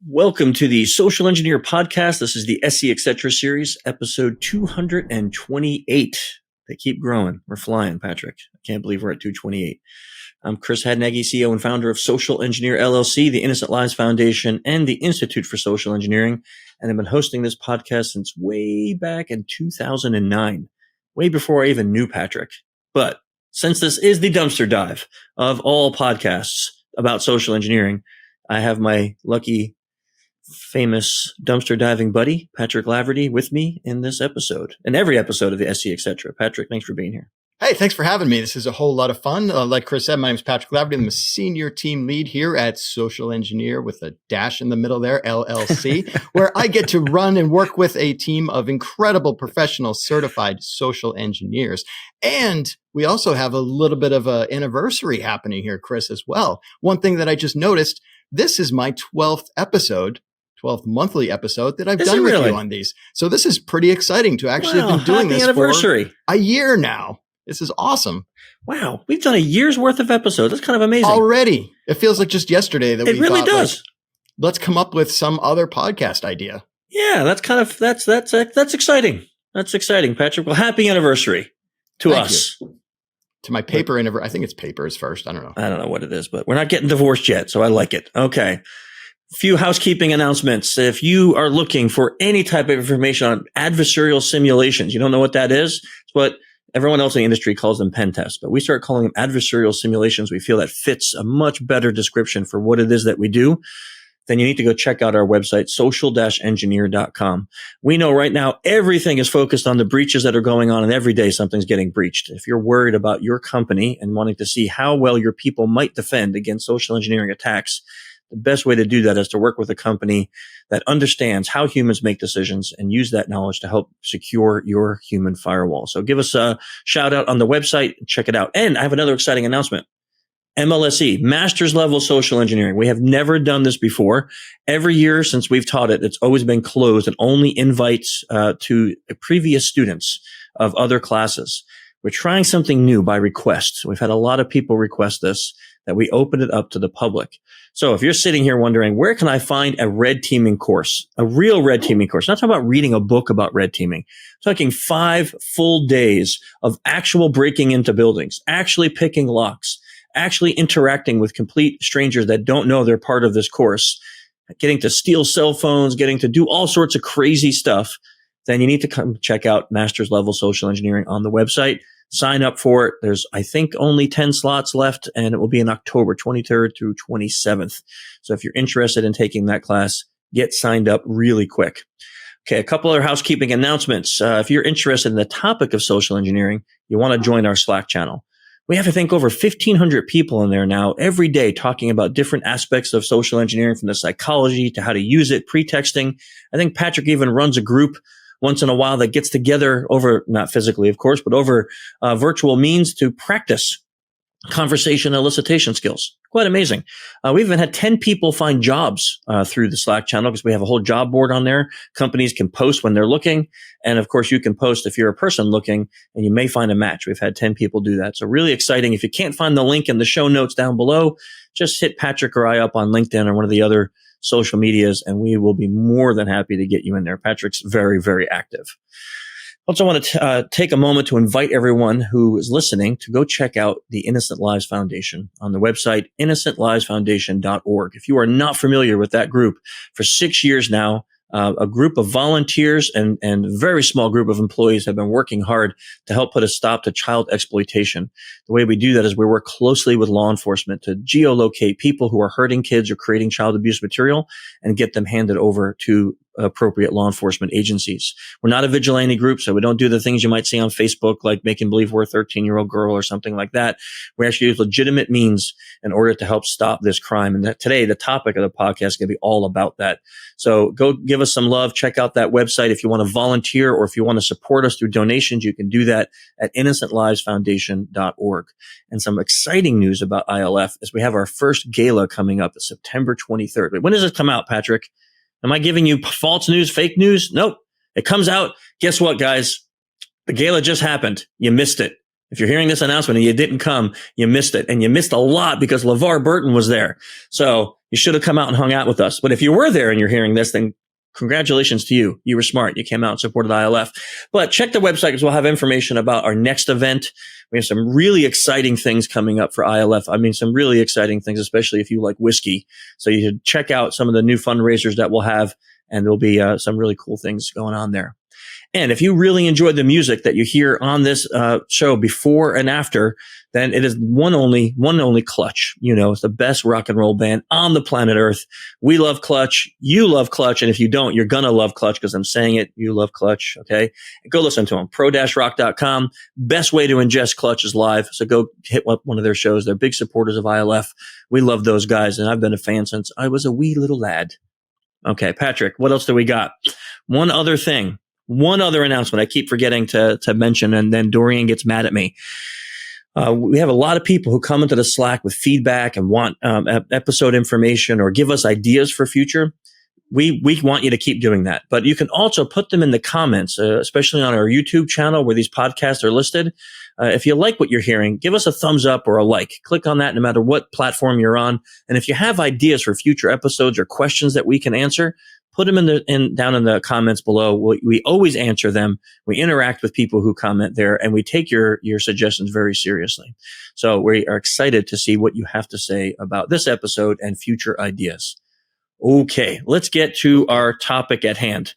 Welcome to the Social Engineer Podcast. This is the SE Etc. series, episode 228. They keep growing. We're flying, Patrick. I can't believe we're at 228. I'm Chris Hadnagy, CEO and founder of Social-Engineer LLC, the Innocent Lives Foundation, and the Institute for Social Engineering. And I've been hosting this podcast since way back in 2009, way before I even knew Patrick. But since this is the dumpster dive of all podcasts about social engineering, I have my lucky famous dumpster diving buddy, Patrick Laverty, with me in this episode and every episode of the SE Etc. Patrick, thanks for being here. Hey, thanks for having me. This is a whole lot of fun. Like Chris said, my name is Patrick Laverty. I'm the senior team lead here at Social Engineer with a dash in the middle there, LLC, where I get to run and work with a team of incredible professional certified social engineers. And we also have a little bit of an anniversary happening here, Chris, as well. One thing that I just noticed, this is my 12th episode. 12th monthly episode that I've done with you on these. So this is pretty exciting to actually have been doing this for a year now. This is awesome. Wow. We've done a year's worth of episodes. That's kind of amazing. Already. It feels like just yesterday that it really does. Like, let's come up with some other podcast idea. Yeah, that's exciting. That's exciting, Patrick. Well, happy anniversary to us. To my paper anniversary. I think it's papers first. I don't know. I don't know what it is, but we're not getting divorced yet, so I like it. Okay. Few housekeeping announcements. If you are looking for any type of information on adversarial simulations, you don't know what that is. It's what everyone else in the industry calls them pen tests, but we start calling them adversarial simulations. We feel that fits a much better description for what it is that we do. Then you need to go check out our website, social-engineer.com. We know right now everything is focused on the breaches that are going on, and every day something's getting breached. If you're worried about your company and wanting to see how well your people might defend against social engineering attacks, the best way to do that is to work with a company that understands how humans make decisions and use that knowledge to help secure your human firewall. So give us a shout out on the website. Check it out. And I have another exciting announcement. MLSE, Master's Level Social Engineering. We have never done this before. Every year since we've taught it, it's always been closed and only invites to previous students of other classes. We're trying something new by request. We've had a lot of people request this, that we open it up to the public. So if you're sitting here wondering, where can I find a red teaming course, a real red teaming course? Not talking about reading a book about red teaming. I'm talking 5 full days of actual breaking into buildings, actually picking locks, actually interacting with complete strangers that don't know they're part of this course, getting to steal cell phones, getting to do all sorts of crazy stuff. Then you need to come check out Master's Level Social Engineering on the website. Sign up for it. There's, I think, only 10 slots left, and it will be in October 23rd through 27th. So if you're interested in taking that class, get signed up really quick. Okay, a couple other housekeeping announcements. If you're interested in the topic of social engineering, you want to join our Slack channel. We have, I think, over 1,500 people in there now every day talking about different aspects of social engineering, from the psychology to how to use it, pretexting. I think Patrick even runs a group once in a while that gets together over, not physically, of course, but over virtual means to practice conversation elicitation skills. Quite amazing. We've even had 10 people find jobs through the Slack channel because we have a whole job board on there. Companies can post when they're looking. And of course, you can post if you're a person looking, and you may find a match. We've had 10 people do that. So really exciting. If you can't find the link in the show notes down below, just hit Patrick or I up on LinkedIn or one of the other social medias, and we will be more than happy to get you in there. Patrick's very, very active. Also want to take a moment to invite everyone who is listening to go check out the Innocent Lives Foundation on the website, innocentlivesfoundation.org. If you are not familiar with that group, for 6 years now, a group of volunteers and very small group of employees have been working hard to help put a stop to child exploitation. The way we do that is we work closely with law enforcement to geolocate people who are hurting kids or creating child abuse material and get them handed over to appropriate law enforcement agencies. We're not a vigilante group, so we don't do the things you might see on Facebook, like making believe we're a 13-year-old girl or something like that. We actually use legitimate means in order to help stop this crime. And that today, the topic of the podcast is going to be all about that. So go give us some love. Check out that website. If you want to volunteer or if you want to support us through donations, you can do that at innocentlivesfoundation.org. And some exciting news about ILF is we have our first gala coming up September 23rd. Wait, when does it come out, Patrick? Am I giving you false news, fake news? Nope. It comes out. Guess what, guys? The gala just happened. You missed it. If you're hearing this announcement and you didn't come, you missed it. And you missed a lot because LeVar Burton was there. So you should have come out and hung out with us. But if you were there and you're hearing this, then congratulations to you. You were smart. You came out and supported ILF. But check the website because we'll have information about our next event. We have some really exciting things coming up for ILF. I mean, some really exciting things, especially if you like whiskey. So you should check out some of the new fundraisers that we'll have, and there'll be some really cool things going on there. And if you really enjoy the music that you hear on this show before and after, then it is one only Clutch. You know, it's the best rock and roll band on the planet Earth. We love Clutch. You love Clutch. And if you don't, you're going to love Clutch because I'm saying it. You love Clutch. Okay. Go listen to them. pro-rock.com. Best way to ingest Clutch is live. So go hit one of their shows. They're big supporters of ILF. We love those guys. And I've been a fan since I was a wee little lad. Okay. Patrick, what else do we got? One other announcement I keep forgetting to mention, and then Dorian gets mad at me. We have a lot of people who come into the Slack with feedback and want episode information or give us ideas for future. We want you to keep doing that, but you can also put them in the comments, especially on our YouTube channel where these podcasts are listed. If you like what you're hearing, give us a thumbs up or a like. Click on that no matter what platform you're on. And if you have ideas for future episodes or questions that we can answer, put them down in the comments below. We always answer them. We interact with people who comment there, and we take your suggestions very seriously. So we are excited to see what you have to say about this episode and future ideas. Okay, let's get to our topic at hand.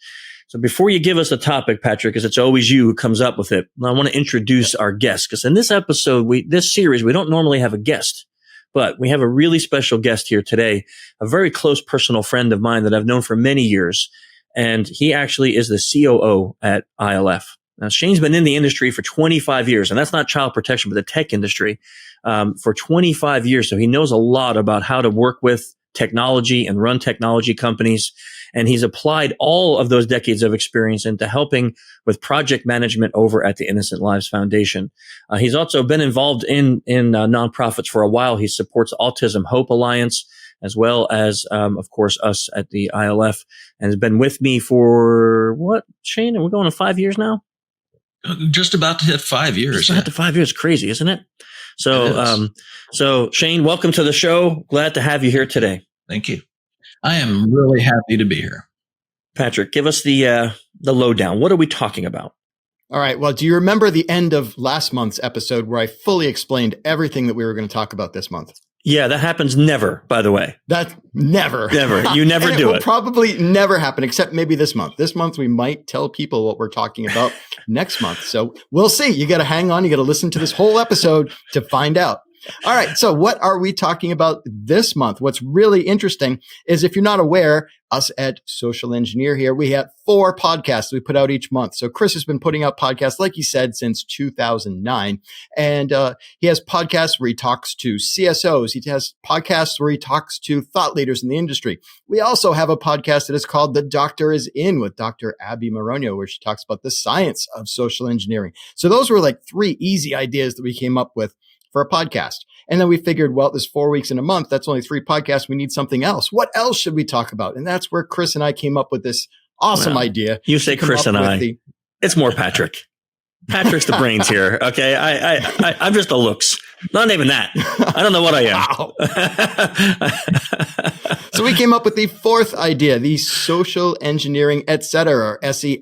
So before you give us a topic, Patrick, because it's always you who comes up with it, I want to introduce our guest, because in this episode, this series, we don't normally have a guest. But we have a really special guest here today, a very close personal friend of mine that I've known for many years. And he actually is the COO at ILF. Now, Shane's been in the industry for 25 years, and that's not child protection, but the tech industry for 25 years. So he knows a lot about how to work with technology and run technology companies. And he's applied all of those decades of experience into helping with project management over at the Innocent Lives Foundation. He's also been involved in nonprofits for a while. He supports Autism Hope Alliance, as well as, of course, us at the ILF, and has been with me for what, Shane? Are we going on 5 years now? Just about to hit 5 years. Just about to 5 years. Crazy, isn't it? So Shane, welcome to the show. Glad to have you here today. Thank you. I am really happy to be here. Patrick, give us the lowdown. What are we talking about? All right. Well, do you remember the end of last month's episode where I fully explained everything that we were going to talk about this month? Yeah, that happens never, by the way. That never. Never. You never do it. It will probably never happen, except maybe this month. This month, we might tell people what we're talking about next month. So we'll see. You got to hang on. You got to listen to this whole episode to find out. All right. So what are we talking about this month? What's really interesting is, if you're not aware, us at Social Engineer here, we have 4 podcasts we put out each month. So Chris has been putting out podcasts, like he said, since 2009. And he has podcasts where he talks to CSOs. He has podcasts where he talks to thought leaders in the industry. We also have a podcast that is called The Doctor is In with Dr. Abby Maronio, where she talks about the science of social engineering. So those were like 3 easy ideas that we came up with for a podcast. And then we figured, well, there's 4 weeks in a month. That's only 3 podcasts. We need something else. What else should we talk about? And that's where Chris and I came up with this awesome idea. You say Chris and I. It's more Patrick. Patrick's the brains here. Okay. I'm just the looks. Not even that. I don't know what I am. So we came up with the 4th idea, the Social Engineering Etc. or SE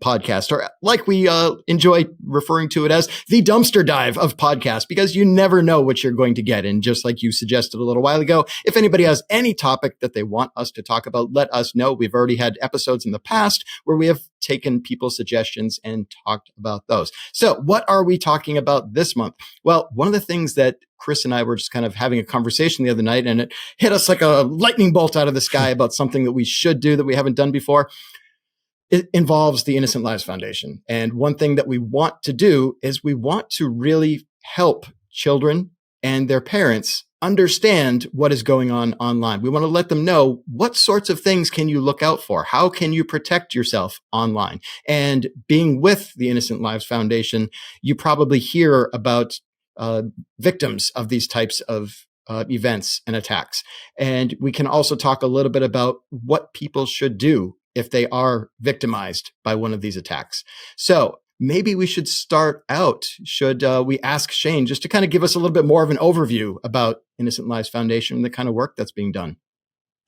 podcast, or like we enjoy referring to it as, the dumpster dive of podcasts, because you never know what you're going to get. And just like you suggested a little while ago, if anybody has any topic that they want us to talk about, let us know. We've already had episodes in the past where we have taken people's suggestions and talked about those. So what are we talking about this month? Well, one of the things that Chris and I were just kind of having a conversation the other night, and it hit us like a lightning bolt out of the sky about something that we should do that we haven't done before. It involves the Innocent Lives Foundation. And one thing that we want to do is we want to really help children and their parents understand what is going on online. We want to let them know what sorts of things can you look out for? How can you protect yourself online? And being with the Innocent Lives Foundation, you probably hear about victims of these types of events and attacks. And we can also talk a little bit about what people should do if they are victimized by one of these attacks. So maybe we should start out. Should we ask Shane just to kind of give us a little bit more of an overview about Innocent Lives Foundation and the kind of work that's being done?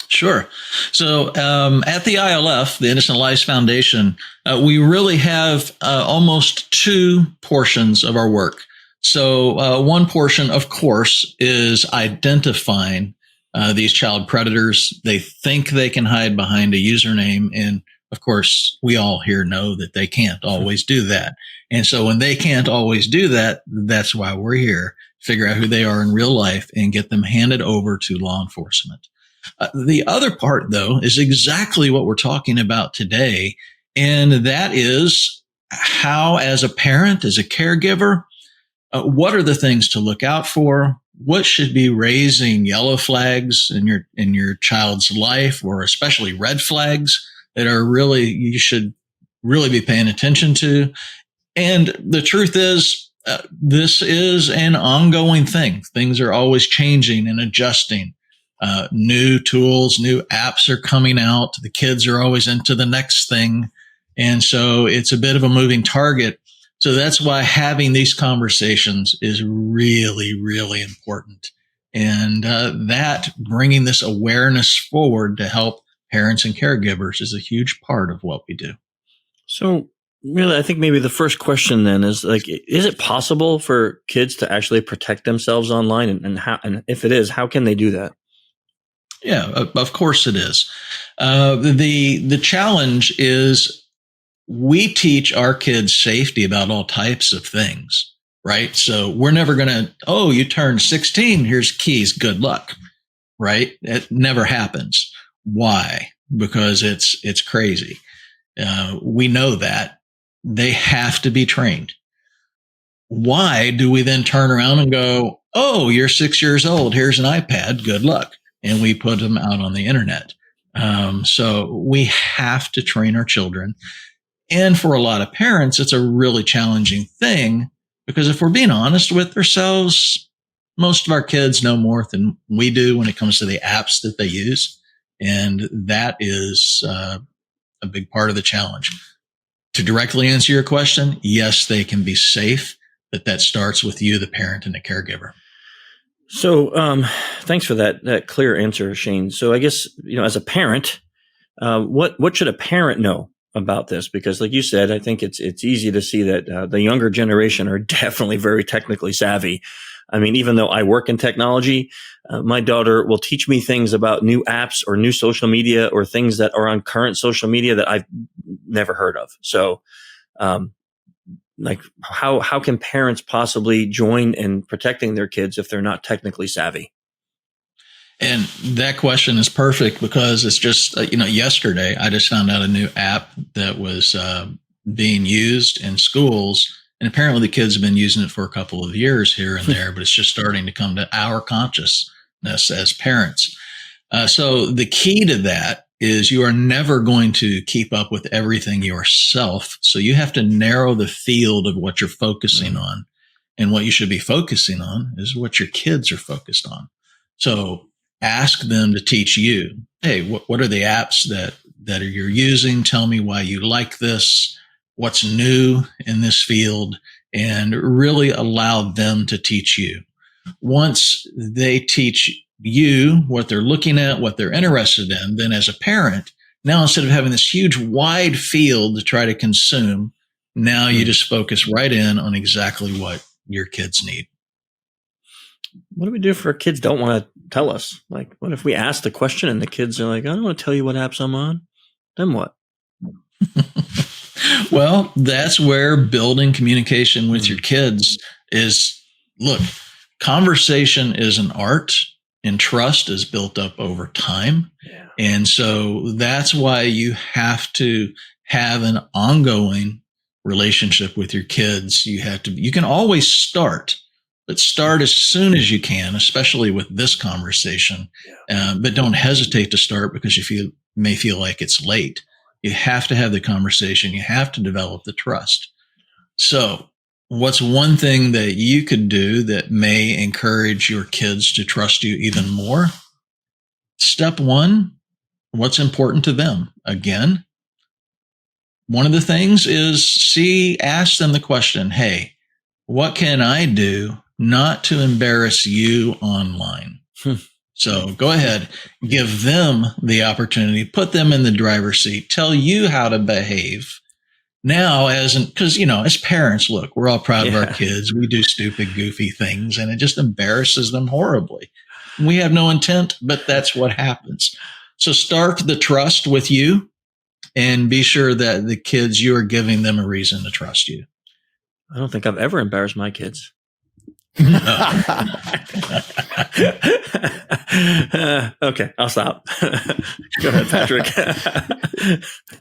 Sure. So at the ILF, the Innocent Lives Foundation, we really have almost two portions of our work. So one portion, of course, is identifying these child predators. They think they can hide behind a username. And of course, we all here know that they can't always do that. And so when they can't always do that, that's why we're here, figure out who they are in real life and get them handed over to law enforcement. The other part, though, is exactly what we're talking about today. And that is how, as a parent, as a caregiver, what are the things to look out for? What should be raising yellow flags in your child's life, or especially red flags that are really, you should really be paying attention to? And the truth is, this is an ongoing thing. Things are always changing and adjusting. New tools, new apps are coming out. The kids are always into the next thing. And so it's a bit of a moving target. So that's why having these conversations is really, really important. And that bringing this awareness forward to help parents and caregivers is a huge part of what we do. So really, I think maybe the first question then is like, is it possible for kids to actually protect themselves online? And how, and if it is, how can they do that? Yeah, of course it is. The challenge is we teach our kids safety about all types of things, right? So we're never going to, oh, you turned 16, here's keys, good luck, right? It never happens. Why? Because it's crazy. We know that. They have to be trained. Why do we then turn around and go, oh, you're 6 years old, here's an iPad, good luck. And we put them out on the internet. So we have to train our children. And for a lot of parents, it's a really challenging thing because if we're being honest with ourselves, most of our kids know more than we do when it comes to the apps that they use. And that is a big part of the challenge. To directly answer your question, yes, they can be safe, but that starts with you, the parent and the caregiver. So, thanks for that clear answer, Shane. So I guess, as a parent, what should a parent know about this? Because like you said, I think it's easy to see that, the younger generation are definitely very technically savvy. I mean, even though I work in technology, my daughter will teach me things about new apps or new social media or things that are on current social media that I've never heard of. So, like how can parents possibly join in protecting their kids if they're not technically savvy? And that question is perfect because it's just, yesterday I just found out a new app that was being used in schools. And apparently the kids have been using it for a couple of years here and there, but it's just starting to come to our consciousness as parents. So the key to that is you are never going to keep up with everything yourself. So you have to narrow the field of what you're focusing on. And what you should be focusing on is what your kids are focused on. So ask them to teach you, hey, what are the apps that you're using? Tell me why you like this. What's new in this field? And really allow them to teach you. Once they teach you what they're looking at, what they're interested in, then as a parent, now instead of having this huge wide field to try to consume, now you just focus right in on exactly what your kids need. What do we do if our kids don't want to tell us? Like, what if we ask the question and the kids are like, I don't want to tell you what apps I'm on? Then what? Well, that's where building communication with your kids is. Look, conversation is an art and trust is built up over time. Yeah. And so that's why you have to have an ongoing relationship with your kids. You can always start, but start as soon as you can, especially with this conversation. Yeah. But don't hesitate to start because you may feel like it's late. You have to have the conversation. You have to develop the trust. So what's one thing that you could do that may encourage your kids to trust you even more? Step one, what's important to them? Again, one of the things is ask them the question, hey, what can I do not to embarrass you online? So go ahead, give them the opportunity, put them in the driver's seat, tell you how to behave. Now, because, as parents, look, we're all proud of our kids. We do stupid, goofy things, and it just embarrasses them horribly. We have no intent, but that's what happens. So start the trust with you and be sure that the kids, you are giving them a reason to trust you. I don't think I've ever embarrassed my kids. Okay, I'll stop. Go ahead, Patrick.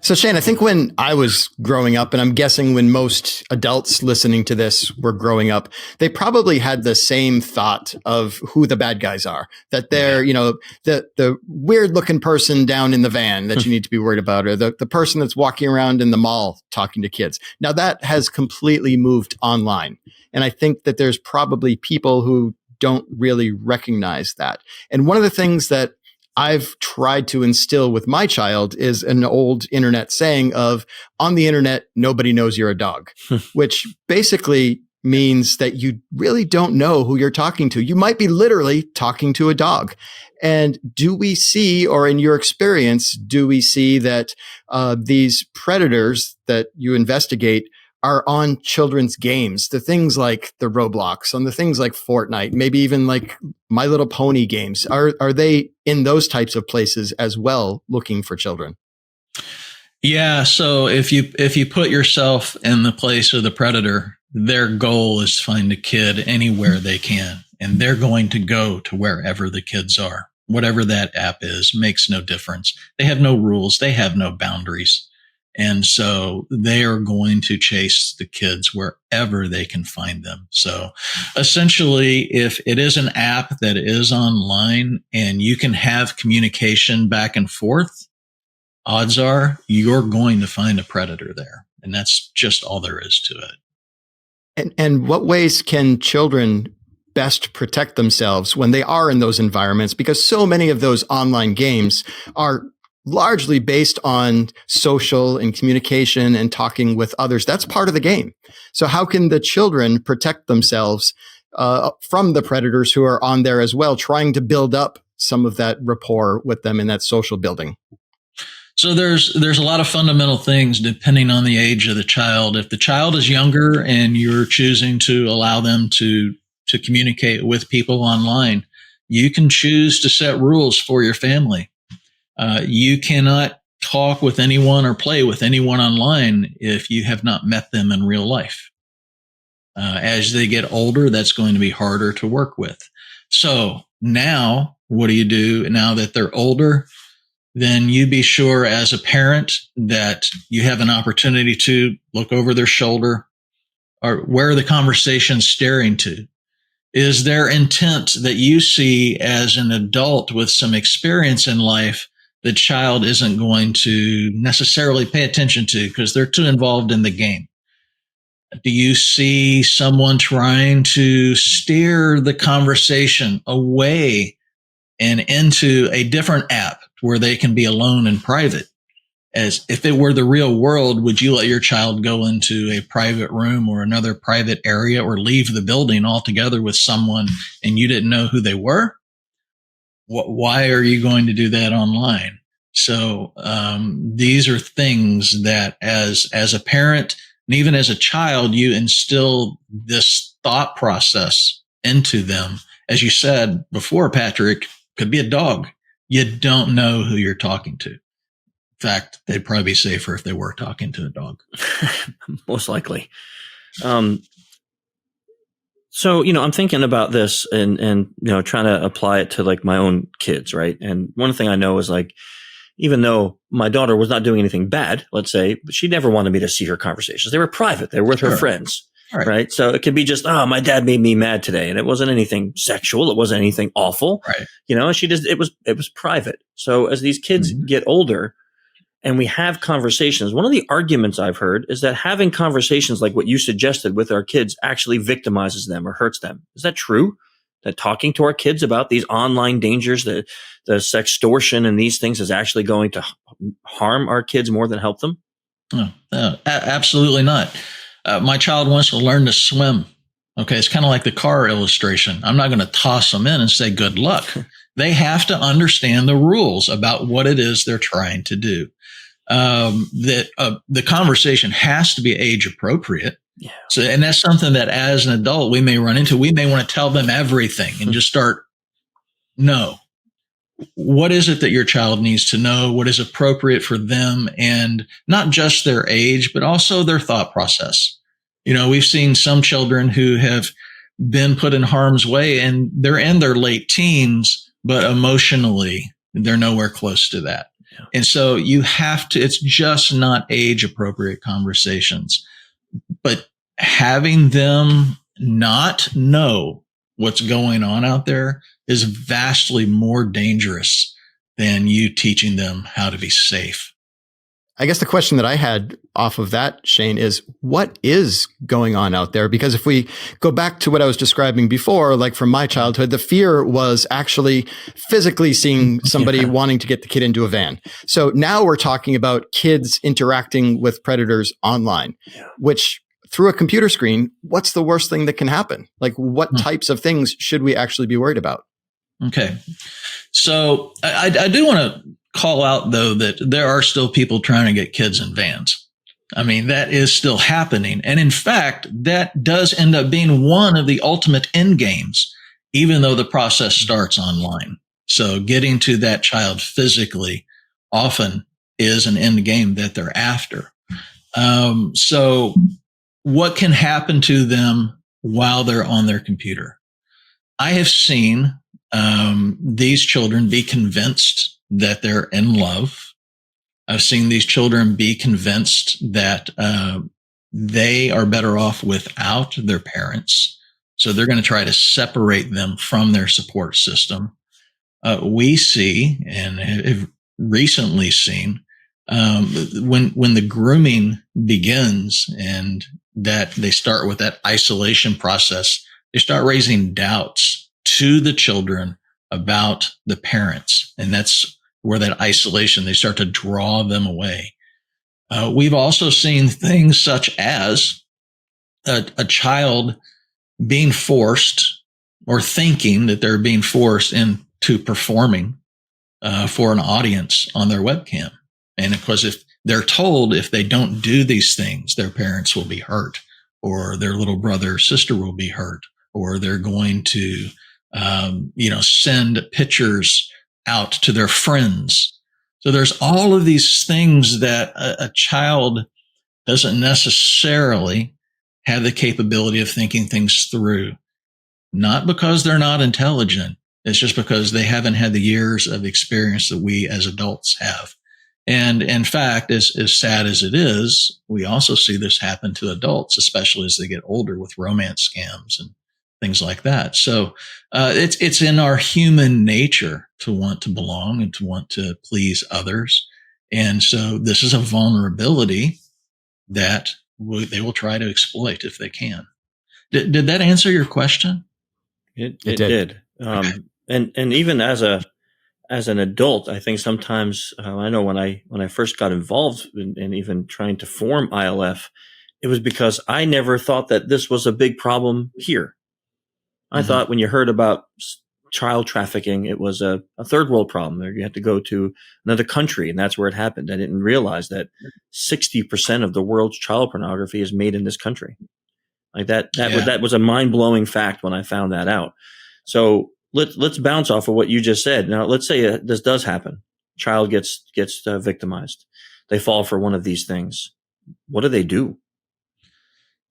So Shane, I think when I was growing up, and I'm guessing when most adults listening to this were growing up, they probably had the same thought of who the bad guys are, that they're, the weird looking person down in the van that you need to be worried about, or the person that's walking around in the mall talking to kids. Now that has completely moved online. And I think that there's probably people who don't really recognize that. And one of the things that I've tried to instill with my child is an old internet saying of, on the internet, nobody knows you're a dog, which basically means that you really don't know who you're talking to. You might be literally talking to a dog. And do we see, or in your experience, do we see that these predators that you investigate are on children's games, the things like the Roblox, on the things like Fortnite, maybe even like My Little Pony games? Are they in those types of places as well, looking for children? Yeah. So if you put yourself in the place of the predator, their goal is to find a kid anywhere they can, and they're going to go to wherever the kids are. Whatever that app is makes no difference. They have no rules. They have no boundaries. And so they are going to chase the kids wherever they can find them. So essentially, if it is an app that is online and you can have communication back and forth, odds are you're going to find a predator there. And that's just all there is to it. And what ways can children best protect themselves when they are in those environments? Because so many of those online games are largely based on social and communication and talking with others. That's part of the game. So how can the children protect themselves from the predators who are on there as well, trying to build up some of that rapport with them in that social building? So there's a lot of fundamental things depending on the age of the child. If the child is younger and you're choosing to allow them to communicate with people online, you can choose to set rules for your family. You cannot talk with anyone or play with anyone online if you have not met them in real life. As they get older, that's going to be harder to work with. So now, what do you do now that they're older? Then you be sure as a parent that you have an opportunity to look over their shoulder, or where are the conversations staring to? Is there intent that you see as an adult with some experience in life the child isn't going to necessarily pay attention to because they're too involved in the game? Do you see someone trying to steer the conversation away and into a different app where they can be alone and private? As if it were the real world, would you let your child go into a private room or another private area, or leave the building altogether with someone and you didn't know who they were? Why are you going to do that online? So these are things that as a parent and even as a child, you instill this thought process into them. As you said before, Patrick, could be a dog. You don't know who you're talking to. In fact, they'd probably be safer if they were talking to a dog. Most likely. So, I'm thinking about this and trying to apply it to like my own kids, right? And one thing I know is like, even though my daughter was not doing anything bad, let's say, but she never wanted me to see her conversations. They were private. They were with her friends, right? So it could be just, my dad made me mad today. And it wasn't anything sexual. It wasn't anything awful, right? It was private. So as these kids get older and we have conversations, one of the arguments I've heard is that having conversations like what you suggested with our kids actually victimizes them or hurts them. Is that true? That talking to our kids about these online dangers, the sextortion and these things is actually going to harm our kids more than help them? Absolutely not. My child wants to learn to swim. Okay, it's kind of like the car illustration. I'm not going to toss them in and say good luck. They have to understand the rules about what it is they're trying to do. The conversation has to be age appropriate. Yeah. So, and that's something that as an adult we may run into. We may want to tell them everything and just start. No, what is it that your child needs to know? What is appropriate for them, and not just their age, but also their thought process. We've seen some children who have been put in harm's way and they're in their late teens, but emotionally they're nowhere close to that. Yeah. And so you have to, it's just not age appropriate conversations, but having them not know what's going on out there is vastly more dangerous than you teaching them how to be safe. I guess the question that I had off of that, Shane, is what is going on out there? Because if we go back to what I was describing before, like from my childhood, the fear was actually physically seeing somebody wanting to get the kid into a van. So now we're talking about kids interacting with predators online, which through a computer screen, what's the worst thing that can happen? Like what types of things should we actually be worried about? Okay. So I do want to call out, though, that there are still people trying to get kids in vans. I mean, that is still happening. And in fact, that does end up being one of the ultimate end games, even though the process starts online. So getting to that child physically often is an end game that they're after. So what can happen to them while they're on their computer? I have seen these children be convinced that they're in love. I've seen these children be convinced that they are better off without their parents. So they're going to try to separate them from their support system. We see and have recently seen when the grooming begins and that they start with that isolation process, they start raising doubts to the children about the parents. And that's where that isolation, they start to draw them away. We've also seen things such as a child being forced or thinking that they're being forced into performing for an audience on their webcam. And of course, if they're told if they don't do these things, their parents will be hurt, or their little brother or sister will be hurt, or they're going to, send pictures out to their friends. So there's all of these things that a child doesn't necessarily have the capability of thinking things through, not because they're not intelligent. It's just because they haven't had the years of experience that we as adults have. And in fact, as sad as it is, we also see this happen to adults, especially as they get older with romance scams and things like that. So it's in our human nature to want to belong and to want to please others. And so this is a vulnerability that they will try to exploit if they can. Did that answer your question? It did. And even as an adult, I think sometimes I know when I first got involved in even trying to form ILF, it was because I never thought that this was a big problem here. I thought when you heard about child trafficking, it was a third world problem. You had to go to another country, and that's where it happened. I didn't realize that 60% of the world's child pornography is made in this country. Like that was a mind blowing fact when I found that out. So let's bounce off of what you just said. Now, let's say this does happen. Child gets victimized. They fall for one of these things. What do they do?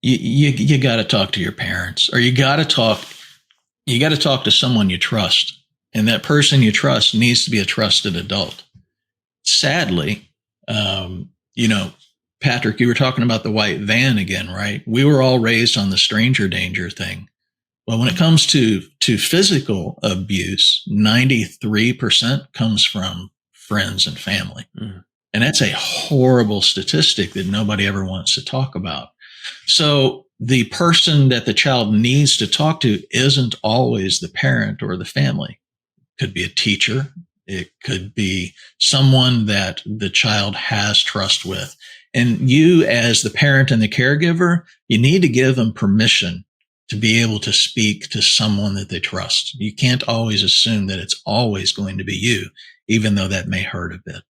You got to talk to your parents, or you got to talk to someone you trust, and that person you trust needs to be a trusted adult. Sadly, Patrick, you were talking about the white van again, right? We were all raised on the stranger danger thing. Well, when it comes to physical abuse, 93% comes from friends and family. Mm. And that's a horrible statistic that nobody ever wants to talk about. So the person that the child needs to talk to isn't always the parent or the family. It could be a teacher. It could be someone that the child has trust with. And you, as the parent and the caregiver, you need to give them permission to be able to speak to someone that they trust. You can't always assume that it's always going to be you, even though that may hurt a bit.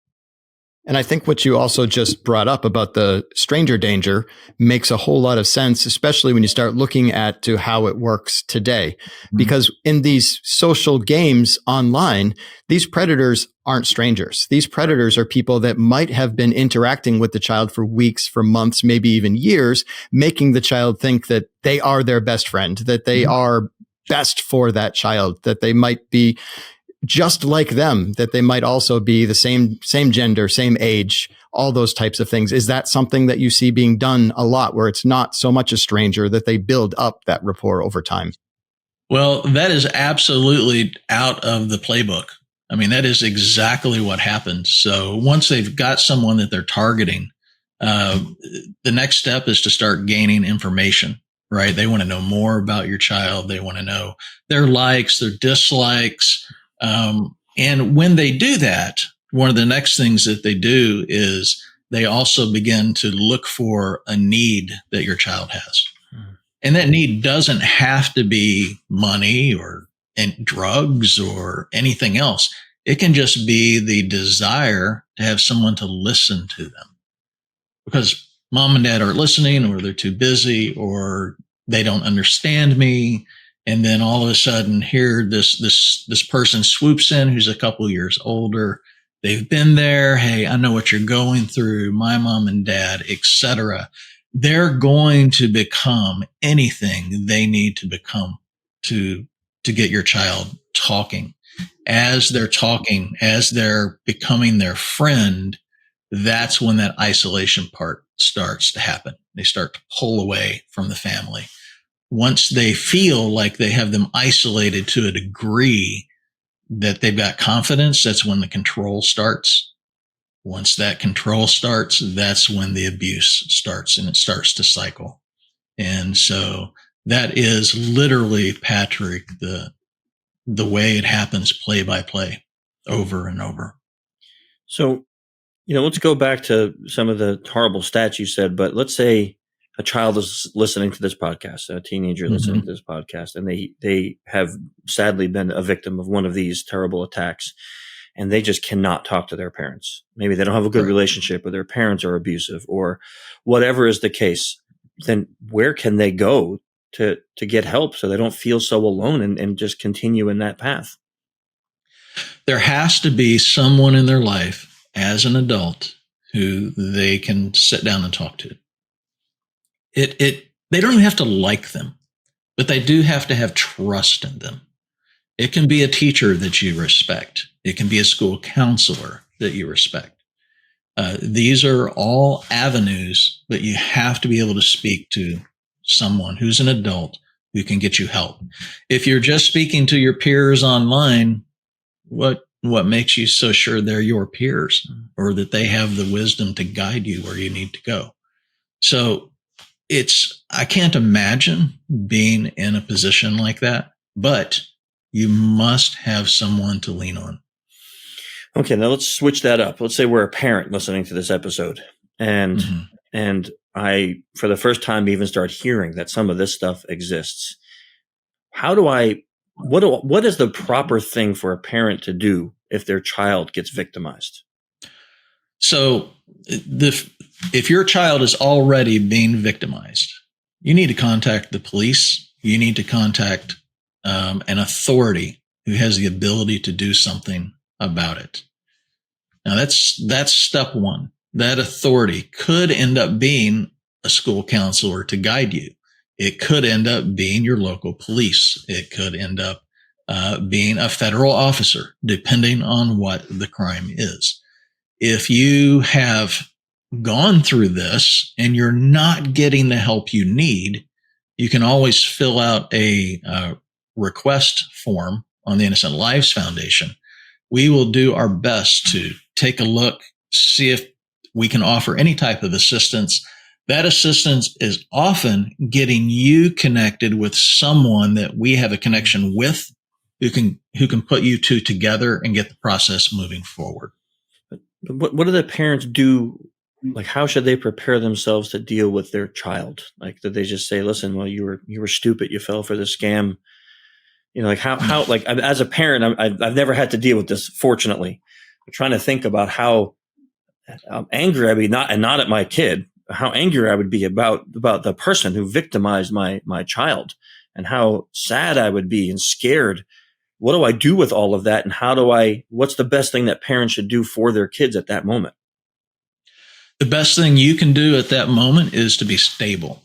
And I think what you also just brought up about the stranger danger makes a whole lot of sense, especially when you start looking at to how it works today. Because in these social games online, these predators aren't strangers. These predators are people that might have been interacting with the child for weeks, for months, maybe even years, making the child think that they are their best friend, that they are best for that child, that they might be just like them, that they might also be the same gender, same age, all those types of things. Is that something that you see being done a lot, where it's not so much a stranger, that they build up that rapport over time? Well, that is absolutely out of the playbook. I mean, that is exactly what happens. So once they've got someone that they're targeting, the next step is to start gaining information, right? They want to know more about your child. They want to know their likes, their dislikes. And when they do that, one of the next things that they do is they also begin to look for a need that your child has. And that need doesn't have to be money or drugs or anything else. It can just be the desire to have someone to listen to them, because mom and dad aren't listening, or they're too busy, or they don't understand me. And then all of a sudden, here this person swoops in who's a couple years older. They've been there. Hey, I know what you're going through. My mom and dad, etc. They're going to become anything they need to become to get your child talking. As they're talking, as they're becoming their friend, that's when that isolation part starts to happen. They start to pull away from the family. Once they feel like they have them isolated to a degree that they've got confidence, that's when the control starts. Once that control starts, that's when the abuse starts, and it starts to cycle. And so that is literally, Patrick, the way it happens, play by play, over and over. So, let's go back to some of the horrible stats you said, but let's say a child is listening to this podcast, a teenager listening to this podcast, and they have sadly been a victim of one of these terrible attacks, and they just cannot talk to their parents. Maybe they don't have a good relationship, or their parents are abusive, or whatever is the case. Then where can they go to get help so they don't feel so alone and just continue in that path? There has to be someone in their life as an adult who they can sit down and talk to. They don't even have to like them, but they do have to have trust in them. It can be a teacher that you respect. It can be a school counselor that you respect. These are all avenues that you have to be able to speak to someone who's an adult who can get you help. If you're just speaking to your peers online, what makes you so sure they're your peers, or that they have the wisdom to guide you where you need to go? So I can't imagine being in a position like that, but you must have someone to lean on. Okay, now let's switch that up. Let's say we're a parent listening to this episode, and I, for the first time, even start hearing that some of this stuff exists. What is the proper thing for a parent to do if their child gets victimized? So if your child is already being victimized, you need to contact the police. You need to contact an authority who has the ability to do something about it. Now that's step one. That authority could end up being a school counselor to guide you. It could end up being your local police. It could end up being a federal officer, depending on what the crime is. If you have gone through this and you're not getting the help you need, you can always fill out a request form on the Innocent Lives Foundation. We will do our best to take a look, see if we can offer any type of assistance. That assistance is often getting you connected with someone that we have a connection with, who can put you two together and get the process moving forward. What do the parents do like, how should they prepare themselves to deal with their child? Like, did they just say, listen, well, you were stupid. You fell for the scam. Like how, like, as a parent, I've never had to deal with this. Fortunately, I'm trying to think about how angry I'd be, not at my kid, how angry I would be about the person who victimized my child, and how sad I would be and scared. What do I do with all of that? And what's the best thing that parents should do for their kids at that moment? The best thing you can do at that moment is to be stable.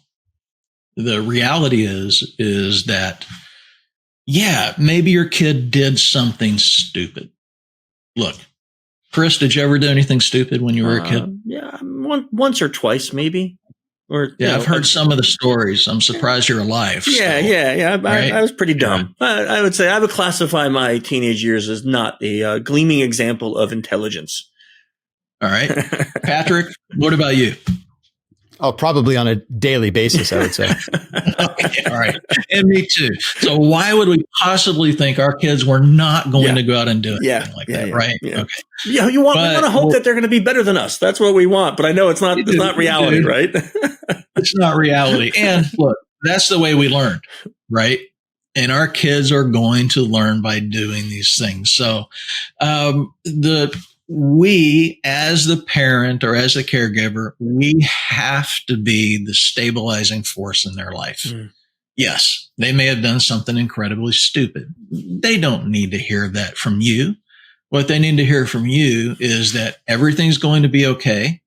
The reality is that, yeah, maybe your kid did something stupid. Look, Chris, did you ever do anything stupid when you were a kid? Yeah, once or twice, maybe. Or I've heard some of the stories. I'm surprised you're alive. Yeah. Right? I was pretty dumb. I would say I would classify my teenage years as not a gleaming example of intelligence. All right. Patrick, what about you? Oh, probably on a daily basis, I would say. Okay, all right. And me too. So why would we possibly think our kids were not going to go out and do anything like that, right? Yeah. Okay. Yeah, we want to hope that they're going to be better than us. That's what we want. But I know it's not reality, right? It's not reality. And look, that's the way we learned, right? And our kids are going to learn by doing these things. So we, as the parent or as the caregiver, we have to be the stabilizing force in their life. Mm. Yes, they may have done something incredibly stupid. They don't need to hear that from you. What they need to hear from you is that everything's going to be okay.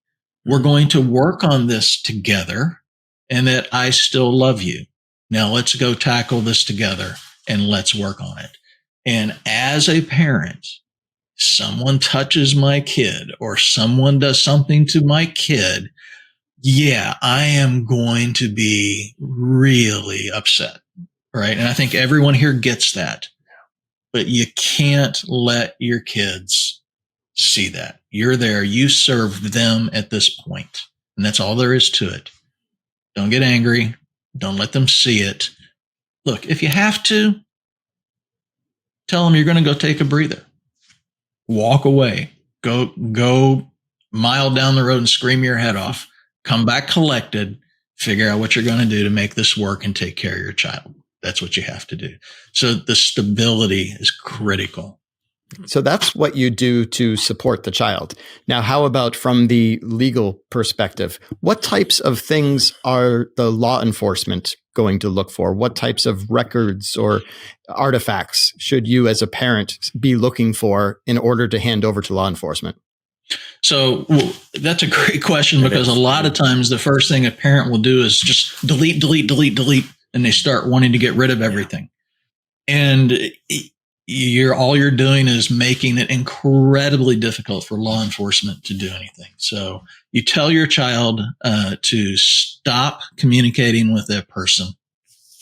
We're going to work on this together, and that I still love you. Now let's go tackle this together and let's work on it. And as a parent, someone touches my kid or someone does something to my kid, yeah, I am going to be really upset, right? And I think everyone here gets that. But you can't let your kids see that. You're there. You served them at this point, and that's all there is to it. Don't get angry. Don't let them see it. Look, if you have to, tell them you're going to go take a breather. Walk away, go mile down the road and scream your head off, come back collected, figure out what you're going to do to make this work and take care of your child. That's what you have to do. So the stability is critical. So that's what you do to support the child. Now, how about from the legal perspective? What types of things are the law enforcement going to look for? What types of records or artifacts should you as a parent be looking for in order to hand over to law enforcement? So that's a great question, because a lot of times the first thing a parent will do is just delete, and they start wanting to get rid of everything. And all you're doing is making it incredibly difficult for law enforcement to do anything. So you tell your child to stop communicating with that person.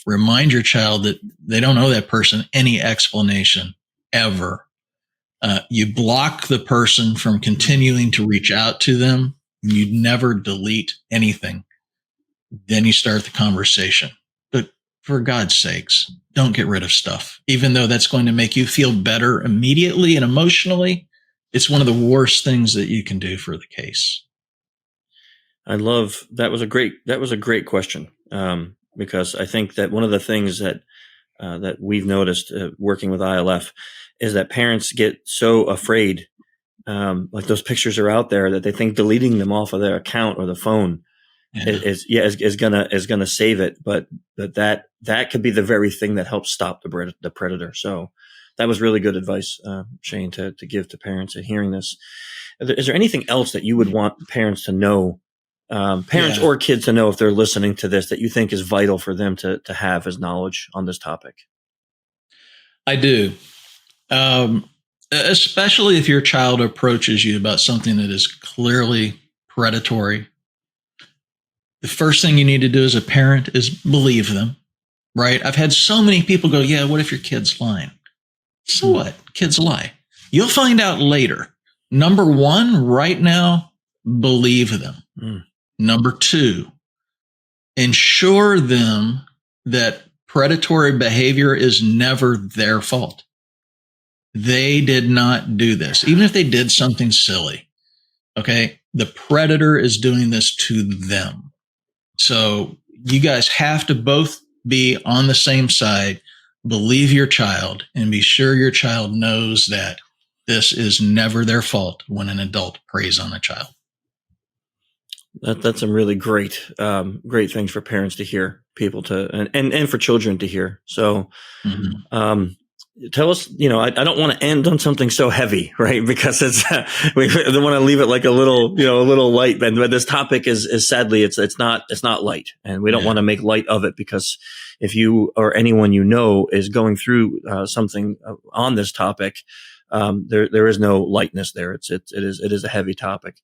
Remind your child that they don't owe that person any explanation ever. You block the person from continuing to reach out to them. You never delete anything. Then you start the conversation. But for God's sakes, don't get rid of stuff. Even though that's going to make you feel better immediately and emotionally, it's one of the worst things that you can do for the case. I love that. Was a great question, because I think that one of the things that we've noticed working with ILF is that parents get so afraid, like those pictures are out there, that they think deleting them off of their account or the phone is gonna save it, but that could be the very thing that helps stop the predator. So that was really good advice, Shane, to give to parents in hearing this. Is there anything else that you would want parents to know, or kids to know if they're listening to this, that you think is vital for them to have as knowledge on this topic? I do. Especially if your child approaches you about something that is clearly predatory. The first thing you need to do as a parent is believe them, right? I've had so many people go, yeah, what if your kid's lying? So what? Kids lie. You'll find out later. Number one, right now, believe them. Number two, ensure them that predatory behavior is never their fault. They did not do this. Even if they did something silly, okay? The predator is doing this to them. So you guys have to both be on the same side, believe your child, and be sure your child knows that this is never their fault when an adult preys on a child. That's some really great things for parents to hear, people to, and for children to hear. So, tell us, I don't want to end on something so heavy, right? Because it's, we don't want to leave it like a little light, but this topic is sadly, it's not light, and we don't want to make light of it, because if you or anyone is going through something on this topic, there is no lightness there. It is a heavy topic.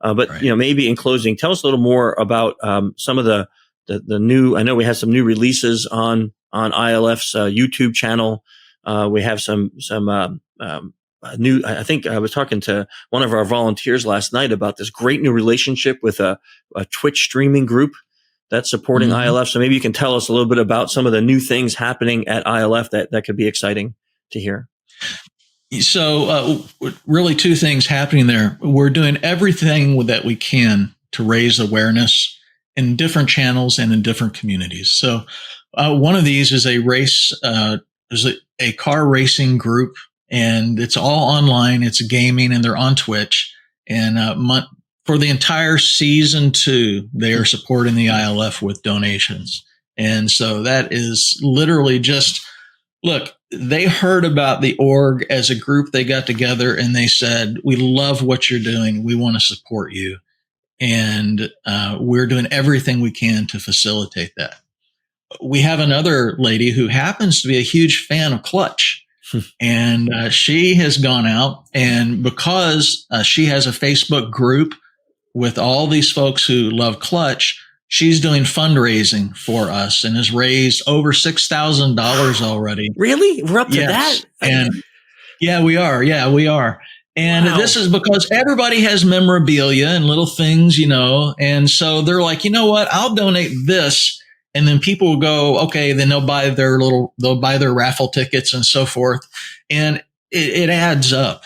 But right. Maybe in closing, tell us a little more about some of the new. I know we have some new releases on ILF's YouTube channel. We have some new. I think I was talking to one of our volunteers last night about this great new relationship with a Twitch streaming group that's supporting ILF. So maybe you can tell us a little bit about some of the new things happening at ILF that could be exciting to hear. So really two things happening there. We're doing everything that we can to raise awareness in different channels and in different communities. So one of these is a car racing group, and it's all online. It's gaming, and they're on Twitch. And for the entire season 2, they are supporting the ILF with donations. And so that is literally just, look, they heard about the org as a group. They got together and they said, we love what you're doing. We want to support you. And we're doing everything we can to facilitate that. We have another lady who happens to be a huge fan of Clutch. And she has gone out, and because she has a Facebook group with all these folks who love Clutch, she's doing fundraising for us and has raised over $6,000 already. Really? We're up to that? And yeah, we are. And wow. This is because everybody has memorabilia and little things, and so they're like, you know what? I'll donate this. And then people will go, okay, then they'll buy their raffle tickets and so forth. And it adds up.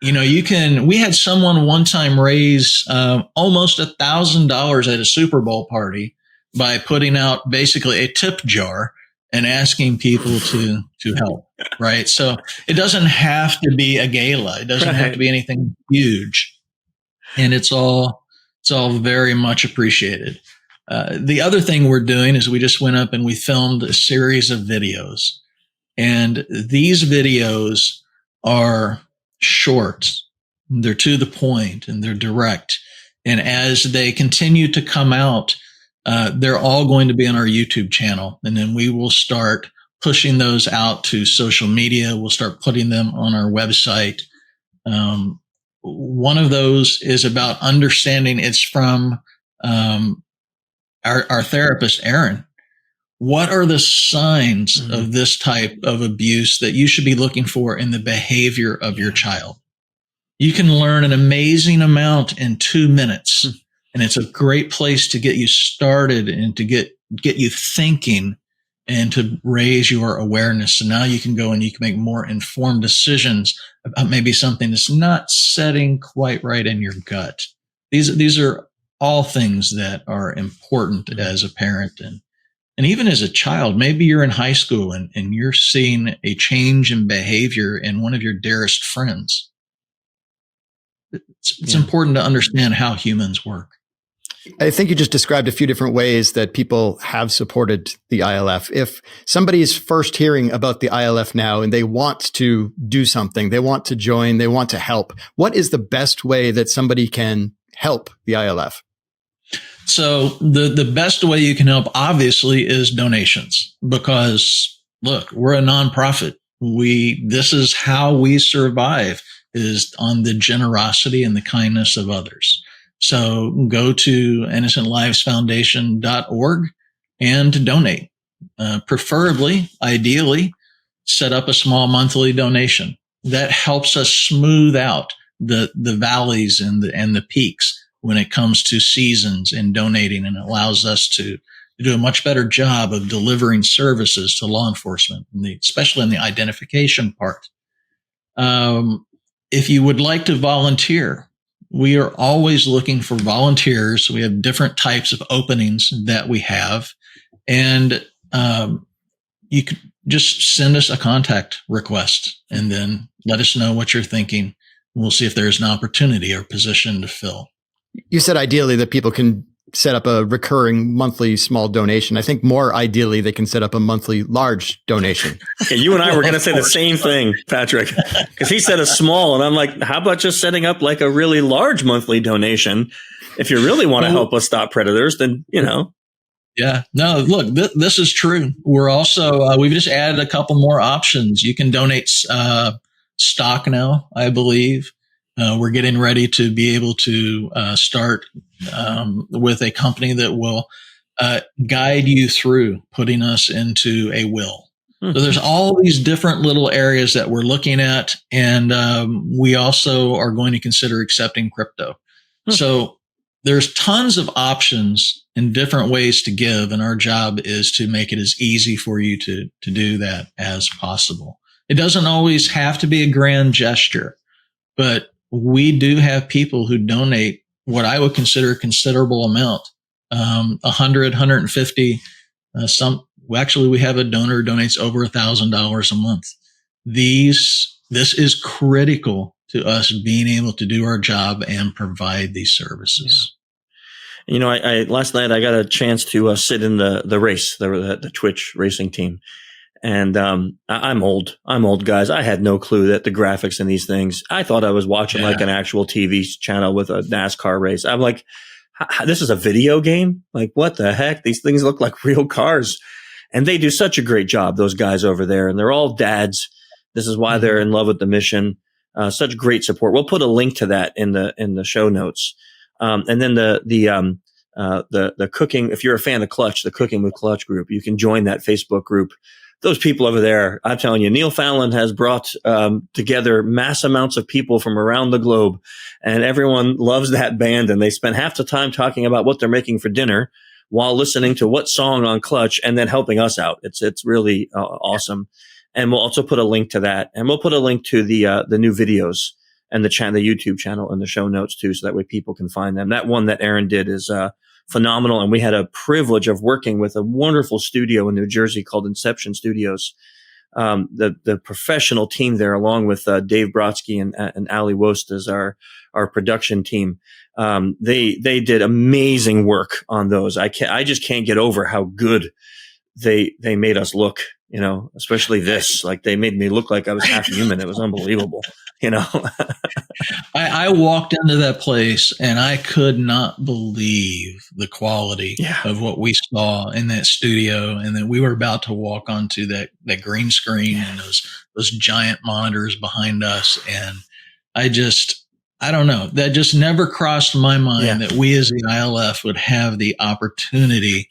We had someone one time raise almost $1,000 at a Super Bowl party by putting out basically a tip jar and asking people to help, right? So it doesn't have to be a gala. It doesn't have to be anything huge. And it's all very much appreciated. The other thing we're doing is we just went up and we filmed a series of videos. And these videos are short. They're to the point and they're direct. And as they continue to come out, they're all going to be on our YouTube channel. And then we will start pushing those out to social media. We'll start putting them on our website. One of those is about understanding. It's from our therapist, Aaron. What are the signs of this type of abuse that you should be looking for in the behavior of your child? You can learn an amazing amount in 2 minutes, and it's a great place to get you started and to get you thinking and to raise your awareness. So now you can go and you can make more informed decisions about maybe something that's not setting quite right in your gut. These are all things that are important as a parent and even as a child. Maybe you're in high school and you're seeing a change in behavior in one of your dearest friends. It's important to understand how humans work. I think you just described a few different ways that people have supported the ILF. If somebody is first hearing about the ILF now and they want to do something, they want to join, they want to help, what is the best way that somebody can help the ILF? So the best way you can help, obviously, is donations, because look, we're a nonprofit. This is how we survive, is on the generosity and the kindness of others. So go to innocentlivesfoundation.org and donate. Preferably, ideally, set up a small monthly donation. That helps us smooth out the valleys and the peaks when it comes to seasons and donating, and allows us to do a much better job of delivering services to law enforcement, especially in the identification part. If you would like to volunteer, we are always looking for volunteers. We have different types of openings that we have. And you could just send us a contact request and then let us know what you're thinking. We'll see if there's an opportunity or position to fill. You said ideally that people can set up a recurring monthly small donation. I think more ideally they can set up a monthly large donation. Okay, you and I were going to say the same thing, Patrick, because he said a small, and I'm like, how about just setting up like a really large monthly donation? If you really want to help us stop predators, then, Yeah, no, look, this is true. We're also, we've just added a couple more options. You can donate stock now, I believe. We're getting ready to be able to start with a company that will guide you through putting us into a will. So there's all these different little areas that we're looking at, and we also are going to consider accepting crypto. So there's tons of options and different ways to give, and our job is to make it as easy for you to do that as possible. It doesn't always have to be a grand gesture, but we do have people who donate what I would consider a considerable amount, 100, 150. Actually, we have a donor who donates over $1,000 a month. This is critical to us being able to do our job and provide these services. Yeah. I last night I got a chance to sit in the race, the Twitch racing team. And I'm old, guys. I had no clue that the graphics in these things, I thought I was watching like an actual TV channel with a NASCAR race. I'm like, this is a video game? Like, what the heck? These things look like real cars. And they do such a great job, those guys over there. And they're all dads. This is why they're in love with the mission. Such great support. We'll put a link to that in the show notes. And then the cooking, if you're a fan of Clutch, the Cooking with Clutch group, you can join that Facebook group. Those people over there, I'm telling you, Neil Fallon has brought together mass amounts of people from around the globe, and everyone loves that band. And they spend half the time talking about what they're making for dinner while listening to what song on Clutch and then helping us out. It's really awesome. And we'll also put a link to that, and we'll put a link to the new videos and the YouTube channel in the show notes too, so that way people can find them. That one that Aaron did is phenomenal. And we had a privilege of working with a wonderful studio in New Jersey called Inception Studios. The professional team there, along with Dave Brodsky and Ali Wost as our production team. They did amazing work on those. I just can't get over how good they made us look, especially this. Like, they made me look like I was half human. It was unbelievable. I walked into that place and I could not believe the quality of what we saw in that studio, and that we were about to walk onto that green screen and those giant monitors behind us. And I don't know, that just never crossed my mind that we as the ILF would have the opportunity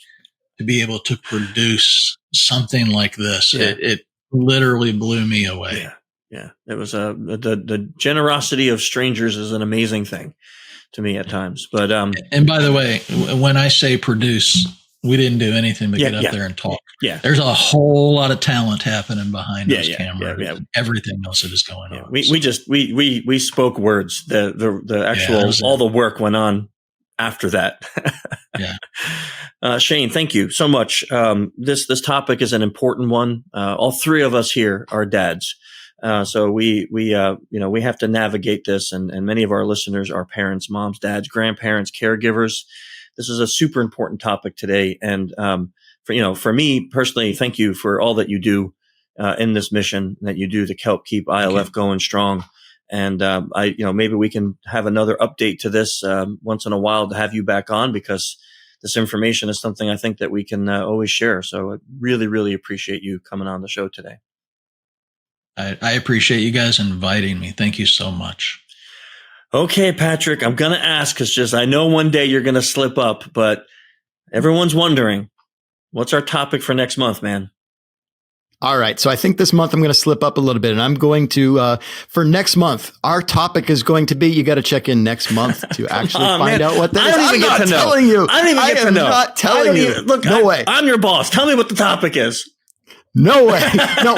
to be able to produce something like this. It literally blew me away. Yeah, it was the generosity of strangers is an amazing thing to me at times. But and by the way, when I say produce, we didn't do anything but get up there and talk. Yeah, there's a whole lot of talent happening behind those cameras. And everything else that is going on. We spoke words. The actual all the work went on after that. Shane, thank you so much. This topic is an important one. All three of us here are dads. So we have to navigate this, and many of our listeners are parents, moms, dads, grandparents, caregivers. This is a super important topic today. And, for me personally, thank you for all that you do, in this mission that you do to help keep ILF going strong. And, maybe we can have another update to this, once in a while to have you back on, because this information is something I think that we can always share. So I really, really appreciate you coming on the show today. I appreciate you guys inviting me. Thank you so much. Okay, Patrick, I'm going to ask, because I know one day you're going to slip up, but everyone's wondering, what's our topic for next month, man? All right. So I think this month I'm going to slip up a little bit, and I'm going to, for next month, our topic is going to be, you got to check in next month to actually find out what that is. I'm not telling you. I don't even get to know. I'm not telling you. Look, no way. I'm your boss. Tell me what the topic is. No way. No,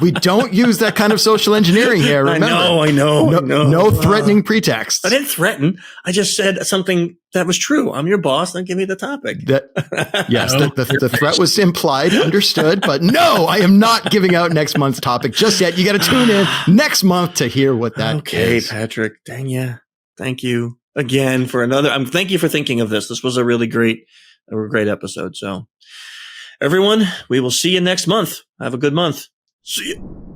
we don't use that kind of social engineering here. Remember? I know. No threatening pretext. I didn't threaten. I just said something that was true. I'm your boss. Then give me the topic. Yes, the threat was implied, understood. But no, I am not giving out next month's topic just yet. You got to tune in next month to hear what that is. Okay, Patrick. Dang ya. Thank you again for another. Thank you for thinking of this. This was a really great episode. So, everyone, we will see you next month. Have a good month. See you.